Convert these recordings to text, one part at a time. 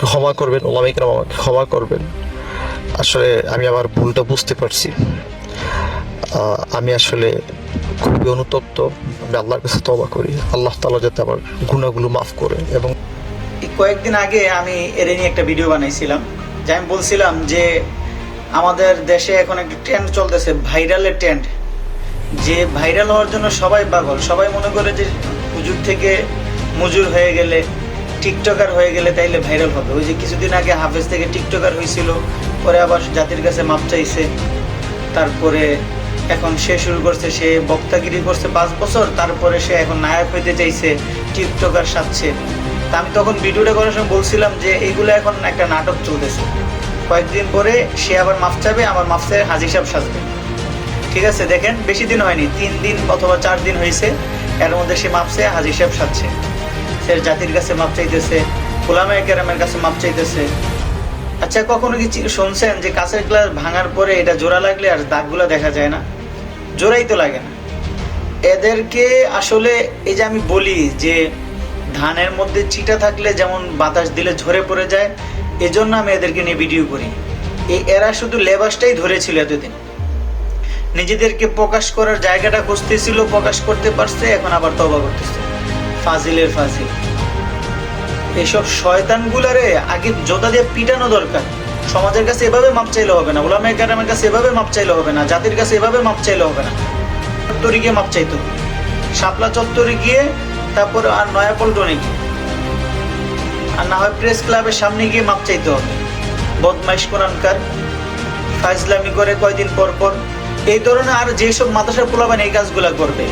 ক্ষমা করবেন, ওলামায়ে কেরাম আমাকে ক্ষমা করবেন। আসলে আমি আমার ভুলটা বুঝতে পারছি। আমি আসলে খুবই অনুতপ্ত। আমি আল্লাহর কাছে তওবা করি, আল্লাহ তাআলা যাতে আমার গুনাহগুলো মাফ করে। এবং কয়েকদিন আগে আমি এর নিয়ে একটা ভিডিও বানাইছিলাম, যে আমি বলছিলাম যে আমাদের দেশে এখন একটা ট্রেন্ড চলতেছে, ভাইরালের ট্রেন্ড। যে ভাইরাল হওয়ার জন্য সবাই পাগল, সবাই মনে করে যে হুজুর থেকে মুজুর হয়ে গেলে, টিকটকার হয়ে গেলে তাইলে ভাইরাল হবে। ওই যে কিছুদিন আগে হাফেজ থেকে টিকটকার হয়েছিল, পরে আবার জাতির কাছে মাপ চাইছে, তারপরে এখন সে শুরু করছে, সে বক্তাগিরি করছে 5 বছর, তারপরে সে এখন নায়ক হইতে চাইছে, টিকটকার সাজছে। তা আমি তখন ভিডিওটা করার সময় বলছিলাম যে এইগুলো এখন একটা নাটক চলতেছে। কয়েকদিন পরে সে আবার মাফ চাবে, আমার মাফ চাই হাজী সাহেব সাজবে। ঠিক আছে, দেখেন বেশি দিন হয়নি, 3 দিন অথবা 4 দিন হয়েছে, এর মধ্যে সে মাপ চাই হাজী সাহেব সাজছে। সে জাতির কাছে মাপ চাইতেছে, ওলামায়ে কেরামের কাছে মাপ চাইতেছে। আচ্ছা, কখনো কি শুনছেন যে কাঁচের গ্লাস ভাঙার পরে এটা জোড়া লাগলে আর দাগগুলো দেখা যায় না? জোড়াই তো লাগে না। এদেরকে আসলে, এই যে আমি বলি যে ধানের মধ্যে চিটা থাকলে যেমন বাতাস দিলে ঝরে পড়ে যায়, এজন্য আমি এদেরকে নিয়ে ভিডিও করি। এরা শুধু লেবাসটাই ধরেছিল এতদিন, নিজেদেরকে প্রকাশ করার জায়গাটা খুঁজতেছিল, প্রকাশ করতে পারছে, এখন আবার তওবা করতেছে। ফাজিলের ফাজিল। এইসব শয়তানগুলারে আগে জোতা দিয়ে পিটানো দরকার। সমাজের কাছে এভাবে মাপ চাইলে হবে না, ওলামায়ে কেরামের কাছে এভাবে মাপ চাইলে হবে না, জাতির কাছে এভাবে মাপ চাইলে হবে না। চত্বরে গিয়ে মাপ চাইতো, শাপলা চত্বরে গিয়ে, তারপর আর নয়াপল্টনে গিয়ে, আর না হয় প্রেস ক্লাবের সামনে গিয়ে মাপ চাইতে হবে। বদমাইশ কোরআনকার, ফাইজলামি করে কয়দিন পর পর। এই ধরনের আর যেসব মাদ্রাসার পোলাপান এই কাজগুলা করবে,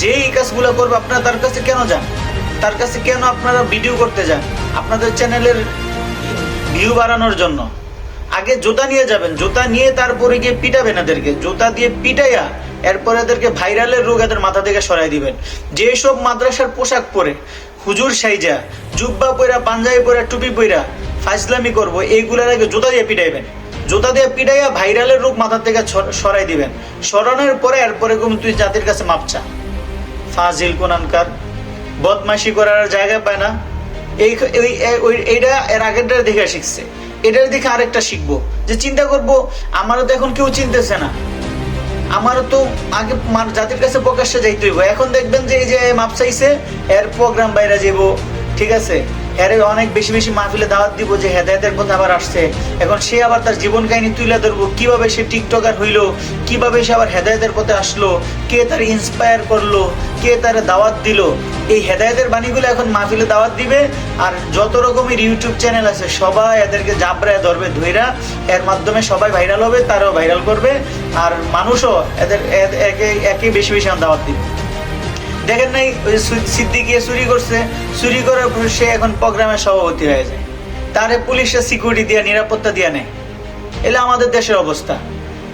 যে এই কাজগুলা করবে, আপনারা তার কাছে কেন যান? তার কাছে কেন আপনারা ভিডিও করতে যান? আপনাদের চ্যানেলের ভিউ বাড়ানোর জন্য। আগে জুতা নিয়ে যাবেন, জুতা নিয়ে তারপরে গিয়ে পিটাবেন এদেরকে, জুতা দিয়ে পিটাইয়া এরপরে এদেরকে ভাইরালের রোগ এদের মাথা থেকে সরাই দিবেন। যেসব মাদ্রাসার পোশাক পরে, হুজুর সাইজা, জুব্বা পইরা, পাঞ্জাবি পইরা, টুপি পইরা ফাইজলামি করবো, এইগুলার আগে জুতা দিয়ে পিটাইবেন। জুতা দিয়ে পিটাইয়া ভাইরালের রোগ মাথা থেকে সরাই দিবেন। সরানোর পরে এরপরে তুই জাতির কাছে মাপ চা। ফাজিল কোরআনকার, বদমাইশি করার জায়গা পায় না। এইটা এর আগেরটা দেখে শিখছে, এটার দেখে আরেকটা শিখবো। যে চিন্তা করবো, আমারও তো এখন কেউ চিনতেছে না, আমারও তো আগে জাতির কাছে প্রকাশ্যে যাইতে হইব। এখন দেখবেন যে এই যে মাপ চাইছে, এর প্রোগ্রাম বাইরে যাবো, ঠিক আছে, এর অনেক বেশি বেশি মাহফিলে দাওয়াত দিব যে হেদায়েতের পথে আবার আসছে। এখন সে আবার তার জীবন কাহিনী তুলে ধরবো, কিভাবে সে টিকটকার হইলো, কিভাবে সে আবার হেদায়েতের পথে আসলো, কে তার ইন্সপায়ার করলো, কে তার দাওয়াত দিল। এই হেদায়েতের বাণীগুলো এখন মাহফিলে দাওয়াত দিবে, আর যত রকমের ইউটিউব চ্যানেল আছে সবাই এদেরকে জাবরায় ধরবে, ধইরা এর মাধ্যমে সবাই ভাইরাল হবে, তারাও ভাইরাল করবে, আর মানুষও এদের একে বেশি বেশি দাওয়াত দিবে। দেখেন নাই, ওই সিদ্দিকিয়ে চুরি করছে, চুরি করার পর সে এখন প্রোগ্রামের সভাপতি হয়ে যায়, তারে পুলিশের সিকিউরিটি দিয়ে, নিরাপত্তা দিয়ে নেয়। এলে আমাদের দেশের অবস্থা।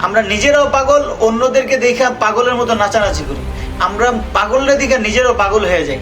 আমরা নিজেরাও পাগল, অন্যদেরকে দেখা পাগলের মতো নাচানাচি করি। আমরা পাগলের দিকে নিজেরাও পাগল হয়ে যাই।